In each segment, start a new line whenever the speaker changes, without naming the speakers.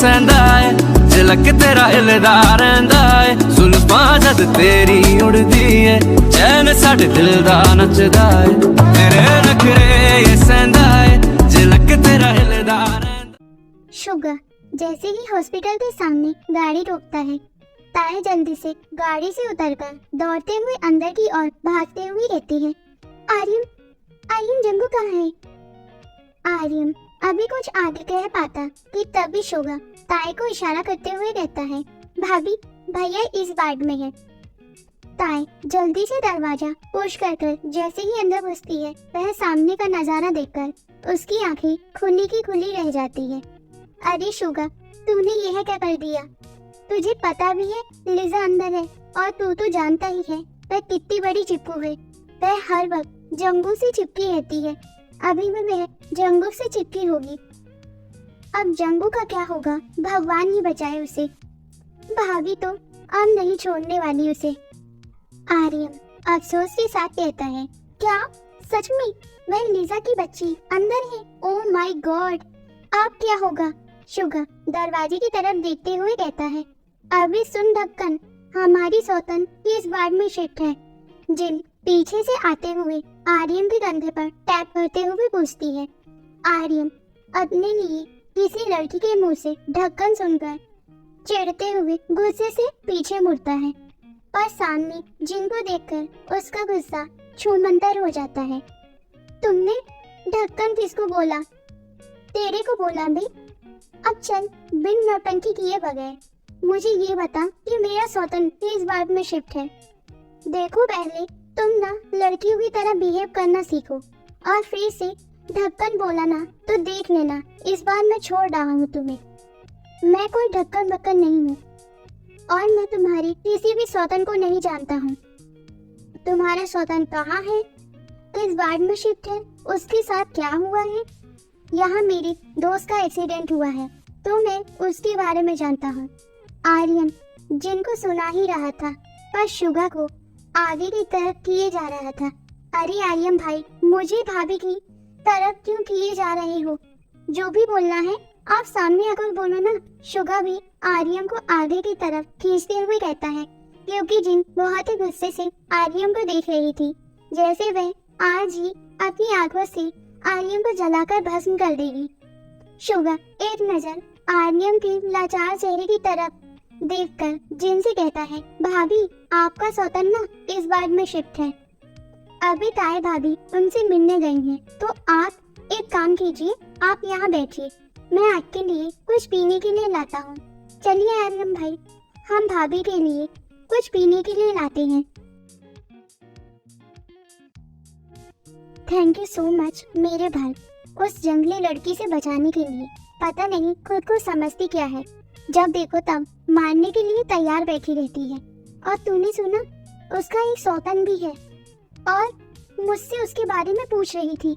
सहंदा है, झलक तेरा हिलदा रहिंदा है, जुल्फां जद तेरी उड़दी है, चैन साडे दिल दा नचदा है, तेरे नखरे ये सहंदा है, झलक तेरा हिलदा रहिंदा।
शुगर जैसे ही हॉस्पिटल के सामने गाड़ी रोकता है, ताए जल्दी से गाड़ी से उतरकर दौड़ते हुए अंदर की ओर भागते हुए रहती है। आर्यन, आर्यन जंगू कहाँ है? आर्यन अभी कुछ आगे कह पाता कि तभी शुगर ताए को इशारा करते हुए कहता है, भाभी भैया इस वार्ड में है। ताए जल्दी से दरवाजा पुश कर जैसे ही अंदर घुसती है, वह सामने का नजारा देखकर उसकी आंखें खुली की खुली रह जाती है। अरे शुगर, तूने यह क्या कर दिया? तुझे पता भी है लिजा अंदर है, और तू तो जानता ही है वह कितनी बड़ी चिप्पू है। वह हर वक्त जंगू से चिपकी रहती है, अभी भी वह जंगू से चिपकी होगी। अब जंगू का क्या होगा, भगवान ही बचाए उसे। भाभी तो अब नहीं छोड़ने वाली उसे। आर्यन अफसोस के साथ कहता है, क्या सच में वह लिजा की बच्ची अंदर है? ओह माय गॉड, अब क्या होगा? शुगर दरवाजे की तरफ देखते हुए कहता है, अभी सुन ढक्कन, हमारी सौतन इस वार्ड में शिफ्ट है। जिन पीछे से आते हुए आर्यन के कंधे पर टैप करते हुए पूछती है। आर्यन अपने लिए किसी लड़की के मुंह से ढक्कन सुनकर चिढ़ते हुए गुस्से से पीछे मुड़ता है, और सामने जिन को देखकर उसका गुस्सा छूमंतर हो जाता है। तुमने ढक्कन किसको बोला? तेरे को बोला भी। अब चल बिन नौटंकी किए बगैर मुझे ये बता कि मेरा सौतन इस वार्ड में शिफ्ट है। देखो पहले तुम ना लड़कियों की तरह बिहेव करना सीखो, और फिर से ढक्कन बोला ना तो देख लेना, इस बार मैं छोड़ रहा हूँ तुम्हें। मैं कोई ढक्कन बक्कन नहीं हूँ, और मैं तुम्हारी किसी भी सौतन को नहीं जानता हूँ। तुम्हारा सौतन कहाँ है, किस वार्ड में शिफ्ट है, उसके साथ क्या हुआ है? यहाँ मेरे दोस्त का एक्सीडेंट हुआ है तो मैं उसके बारे में जानता हूँ। आर्यन जिनको सुना ही रहा था, पर शुगा को आगे की तरफ किए जा रहा था। अरे आर्यन भाई, मुझे भाभी की तरफ क्यों किए जा रहे हो? जो भी बोलना है आप सामने आकर बोलो ना। शुगा भी आर्यन को आगे की तरफ खींचते हुए कहता है, क्योंकि जिन बहुत ही गुस्से से आर्यन को देख रही थी, जैसे वह आज ही अपनी आंखों से आर्यन को जलाकर भस्म कर देगी। शुगा एक नजर आर्यन के लाचार चेहरे की तरफ देखकर जिन से कहता है, भाभी आपका सौतन ना इस वार्ड में शिफ्ट है। अभी ताए भाभी उनसे मिलने गई हैं, तो आप एक काम कीजिए, आप यहाँ बैठिए, मैं आपके लिए कुछ पीने के लिए लाता हूँ। चलिए आर्यन भाई, हम भाभी के लिए कुछ पीने के लिए लाते हैं। थैंक यू सो मच मेरे भाई, उस जंगली लड़की से बचाने के लिए। पता नहीं खुद को समझती क्या है, जब देखो तब मारने के लिए तैयार बैठी रहती है। और तूने सुना उसका एक सौतन भी है, और मुझसे उसके बारे में पूछ रही थी।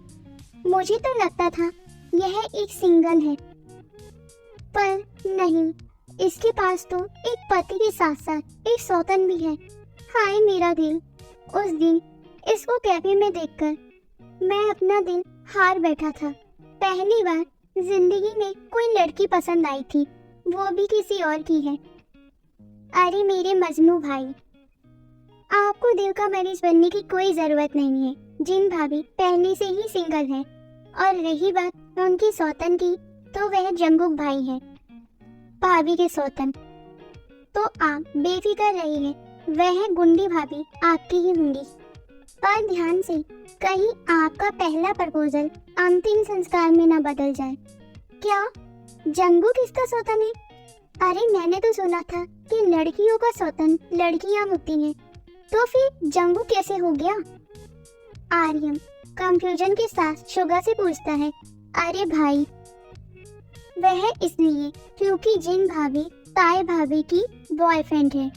मुझे तो लगता था यह एक सिंगल है, पर नहीं, इसके पास तो एक पति के साथ साथ एक सौतन भी है। हाय मेरा दिल, उस दिन इसको कैफे में देखकर मैं अपना दिल हार बैठा था। पहली बार जिंदगी में कोई लड़की पसंद आई थी, वो भी किसी और की है। अरे मेरे मजनू भाई, आपको दिल का मरीज बनने की कोई जरूरत नहीं है। जिन भाभी पहले से ही सिंगल है, और रही बात उनकी सौतन की, तो वह जंगुक भाई है, भाभी के सौतन। तो आप बेफिक्र रहिए, वह गुंडी भाभी आपकी ही होंगी। पर ध्यान से, कहीं आपका पहला प्रपोजल अंतिम संस्कार में न बदल जाए। क्या जंगू किसका सौतन है? अरे मैंने तो सुना था कि लड़कियों का सौतन लड़कियां होती हैं, तो फिर जंगू कैसे हो गया? आर्यन कंफ्यूजन के साथ शुगा से पूछता है। अरे भाई, वह इसलिए क्योंकि जिन भाभी ताए भाभी की बॉयफ्रेंड है,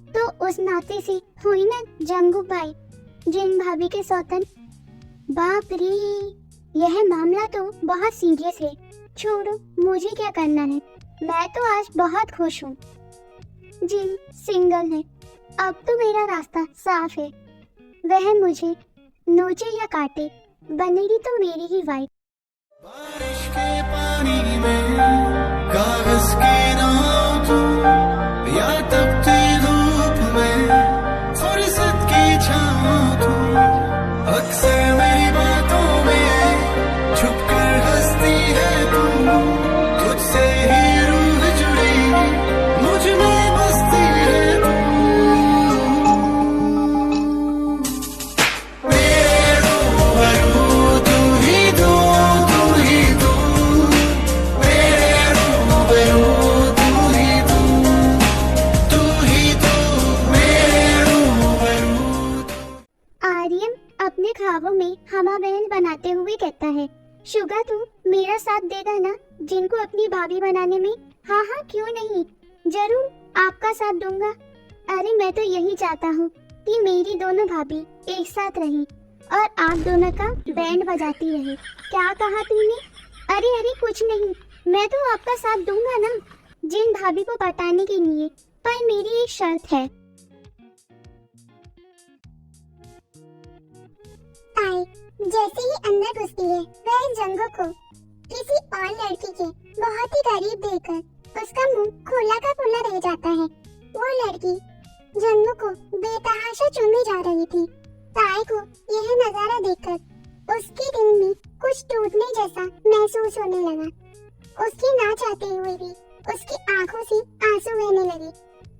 तो उस नाते से हुई ना जंगू भाई जिन भाभी के सौतन। बाप रे, यह मामला तो बहुत सीरियस है। छोड़ो, मुझे क्या करना है, मैं तो आज बहुत खुश हूँ। जिन सिंगल है, अब तो मेरा रास्ता साफ है। वह मुझे नोचे या काटे, बनेगी तो मेरी ही वाइफ।
बारिश के पानी में कागज के
हुए कहता है, शुगा तू मेरा साथ देगा ना जिनको अपनी भाभी बनाने में? हाँ हाँ क्यों नहीं, जरूर आपका साथ दूंगा। अरे मैं तो यही चाहता हूँ कि मेरी दोनों भाभी एक साथ रहें और आप दोनों का बैंड बजाती रहे। क्या कहा तुमने? अरे अरे कुछ नहीं, मैं तो आपका साथ दूंगा ना जिन भाभी को पटाने के लिए, पर मेरी एक शर्त है। ताई जैसे ही अंदर घुसती है वह जंगो को किसी और लड़की के बहुत ही करीब देखकर उसका मुंह खुला का खुला रह जाता है। वो लड़की जंगो को बेतहाशा चूमे जा रही थी। ताई को यह नजारा देखकर उसके दिल में कुछ टूटने जैसा महसूस होने लगा। उसकी ना चाहते हुए भी उसकी आंखों से आंसू बहने लगे।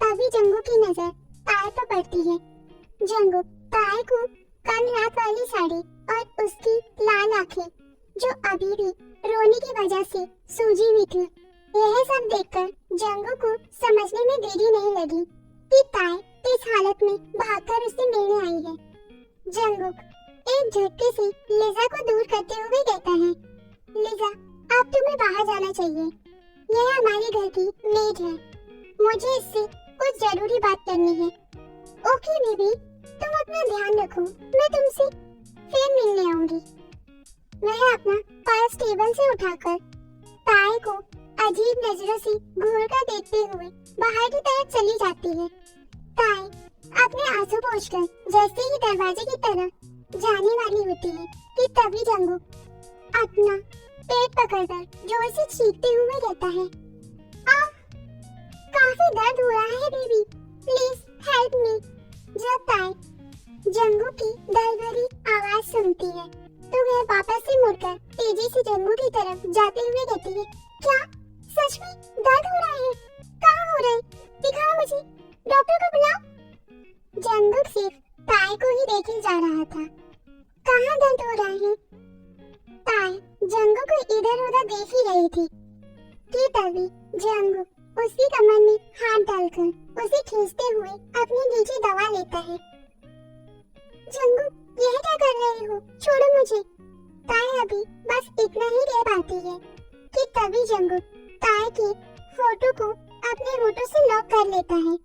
तभी जंगो की नजर ताई पर पड़ती है। जंगो ताई को कल रात वाली साड़ी और उसकी लाल आंखें जो अभी भी रोने की वजह से सूजी हुई थी, यह सब देखकर जंगो को समझने में देरी नहीं लगी कि ताई किस हालत में भागकर उससे मिलने आई है। जंगो एक झटके से लिजा को दूर करते हुए कहता है, लिजा अब तुम्हें बाहर जाना चाहिए, यह हमारे घर की मेड है, मुझे इससे कुछ जरूरी बात करनी है। ओके बेबी, तुम अपना ध्यान रखो, मैं तुमसे फिर मिलने आऊंगी। वह अपना पर्स टेबल से उठाकर ताई को अजीब नजरों से घूर कर देखते हुए बाहर की तरफ चली जाती है। ताई अपने आंसू पोंछकर जैसे ही दरवाजे की तरफ जाने वाली होती है कि तभी जंगो अपना पेट पकड़कर जोर से चीखते हुए कहता है, काफी दर्द हो रहा है बेबी, प्लीज हेल्प मी। जब ताई जंगो की दरदरी आवाज सुनती है तो वह वापस से मुड़कर तेजी से जंगो की तरफ जाते हुए कहती है, क्या सच में दर्द हो रहा है? कहाँ हो रहा है? दिखाओ मुझे, डॉक्टर को बुलाओ। जंगो सिर्फ ताई को ही देखे जा रहा था। कहाँ दर्द हो रहा है? ताई जंगो को इधर उधर देख ही रही थी कि तभी जंगो उसकी कमर में हाथ डालकर उसे खींचते हुए अपनी नीचे दबा लेता है। जंगो यह क्या कर रहे हो? छोड़ो मुझे। ताई अभी बस इतना ही कह पाती है कि तभी जंगो ताई की फोटो को अपने होठों से लॉक कर लेता है।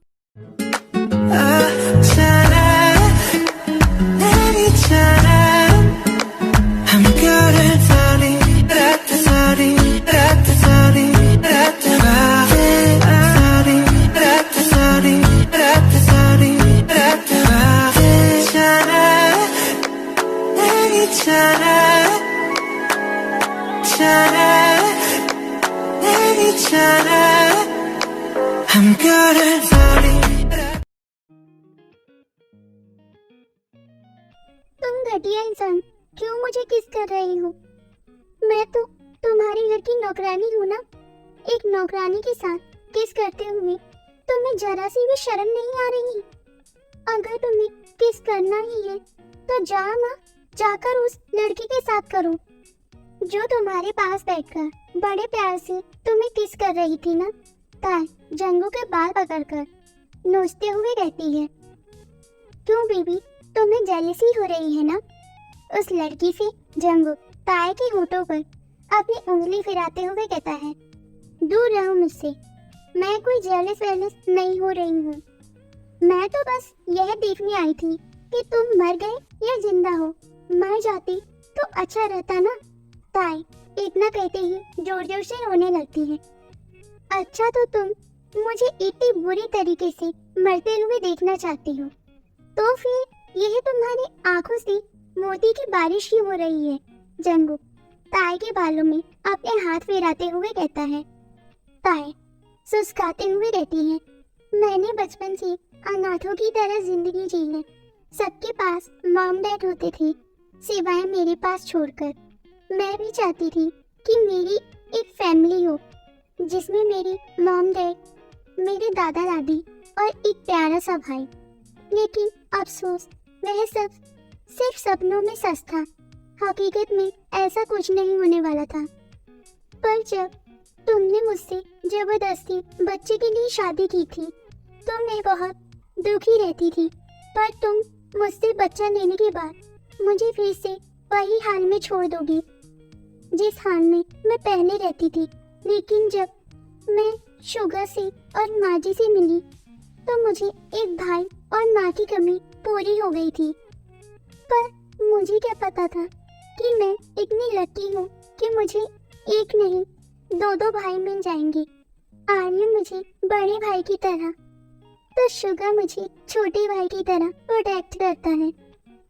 तुम घटिया इंसान, क्यों मुझे किस कर रही हो? मैं तो तुम्हारे घर की नौकरानी हूँ ना। एक नौकरानी के साथ किस करते हुए तुम्हें जरा सी भी शर्म नहीं आ रही? अगर तुम्हें किस करना ही है तो जाओ ना, जाकर उस लड़की के साथ करो जो तुम्हारे पास बैठकर बड़े प्यार से तुम्हें किस कर रही थी ना। ताई जंगो के बाल पकड़कर नोचते हुए कहती है, क्यों बेबी, तुम्हें जेलसी हो रही है ना उस लड़की से? जंगो ताई के होठों पर अपनी उंगली फिराते हुए कहता है, दूर रहो मुझसे, मैं कोई जेलस वेलस नहीं हो रही हूँ। मैं तो बस यह देखने आई थी कि तुम मर गए या जिंदा हो। मर जाती तो अच्छा रहता ना। ताई इतना कहते ही जोर जोर से रोने लगती है। अच्छा तो तुम मुझे इतनी बुरी तरीके से मरते हुए देखना चाहती हो, तो फिर यह तुम्हारी आंखों से मोती की बारिश ही हो रही है। जंगो ताई के बालों में अपने हाथ फेराते हुए कहता है। ताई सुस्ताते हुए कहती है, मैंने बचपन से अनाथों की तरह जिंदगी जी है। सबके पास मॉम डैड होते थे सिवाय मेरे पास छोड़कर। मैं भी चाहती थी कि मेरी एक फैमिली हो जिसमें मेरी मॉम डैड, मेरे दादा दादी और एक प्यारा सा भाई। लेकिन अफसोस वह सब सिर्फ सपनों में सच था। हकीकत में ऐसा कुछ नहीं होने वाला था। पर जब तुमने मुझसे जबरदस्ती बच्चे के लिए शादी की थी तो मैं बहुत दुखी रहती थी। पर तुम मुझसे बच्चा लेने के बाद मुझे फिर से वही हाल में छोड़ दोगी जिस हाल में मैं पहले रहती थी। लेकिन जब मैं शुगा से और माजी से मिली तो मुझे एक भाई और माँ की कमी पूरी हो गई थी। पर मुझे क्या पता था कि मैं इतनी लकी हूँ कि मुझे एक नहीं दो भाई मिल जाएंगे। आर्यन मुझे बड़े भाई की तरह तो शुगा मुझे छोटे भाई की तरह प्रोटेक्ट करता है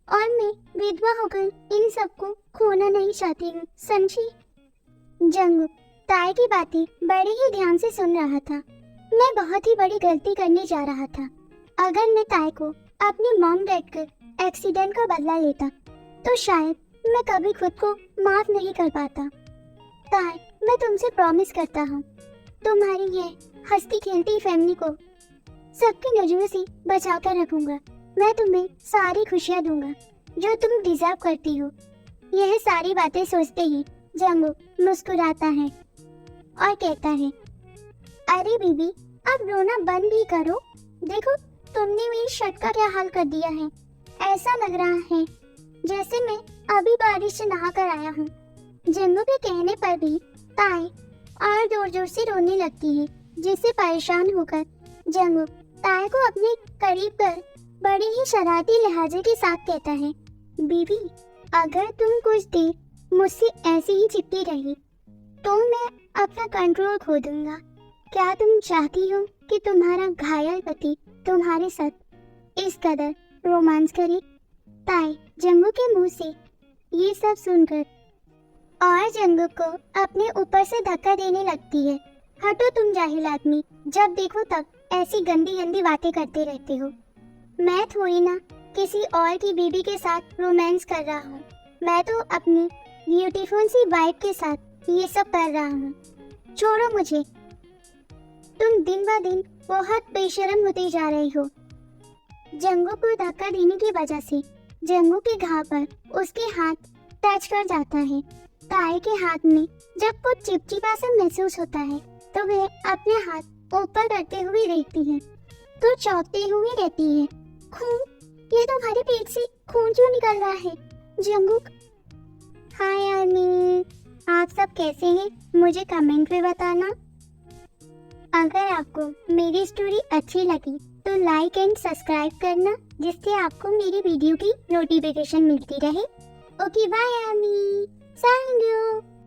और मैं विधवा होकर इन सबको खोना नहीं चाहती हूँ, समझी? जंगू ताई की बातें बड़े ही ध्यान से सुन रहा था। मैं बहुत ही बड़ी गलती करने जा रहा था। अगर मैं ताई को अपनी मॉम देखकर एक्सीडेंट का बदला लेता तो शायद मैं कभी खुद को माफ नहीं कर पाता। ताई, मैं तुमसे प्रॉमिस करता हूँ तुम्हारी ये हंसती खेलती फैमिली को सबकी नजरों से बचा कर रखूंगा। मैं तुम्हें सारी खुशियाँ दूंगा जो तुम डिजर्व करती हो। यह सारी बातें सोचते ही जंगू मुस्कुराता है और कहता है, अरे बीबी अब रोना बंद ही करो। देखो तुमने मेरी शर्ट का क्या हाल कर दिया है। ऐसा लग रहा है जैसे मैं अभी बारिश से नहा कर आया हूँ। जंगू के कहने पर भी ताई और जोर जोर से रोने लगती है, जिससे परेशान होकर जंगू ताई को अपने करीब कर बड़ी ही शरारती लहजे के साथ कहता है, बीबी अगर तुम कुछ देर मुझसे ऐसे ही चिपकी रही तो मैं अपना कंट्रोल खो दूंगा। क्या तुम चाहती हो कि तुम्हारा घायल पति तुम्हारे साथ इस कदर रोमांस करे? ताई जंगू के मुंह से ये सब सुनकर और जंगू को अपने ऊपर से धक्का देने लगती है। हटो तुम जाहिल आदमी, जब देखो तब ऐसी गंदी गंदी बातें करते रहते हो। मैं थोड़ी ना किसी और की बीबी के साथ रोमांस कर रहा हूँ। मैं तो अपनी ब्यूटीफुल सी वाइफ के साथ ये सब कर रहा हूँ। छोड़ो मुझे। तुम दिन ब दिन बहुत बेशर्म होती जा रही हो। जंगू को धक्का देने की वजह से जंगू के घाव पर उसके हाथ टच कर जाता है। ताई के हाथ में जब कुछ चिपचिपा सा महसूस होता है तो वह अपने हाथ ऊपर करते हुए देखती है तो चौंकते हुए रहती है। खून, ये तो हमारे पेट से खून क्यों निकल रहा है? जंगूक, हाय आर्मी, आप सब कैसे हैं? मुझे कमेंट में बताना। अगर आपको मेरी स्टोरी अच्छी लगी तो लाइक एंड सब्सक्राइब करना, जिससे आपको मेरी वीडियो की नोटिफिकेशन मिलती रहे। Okay bye army, thank you.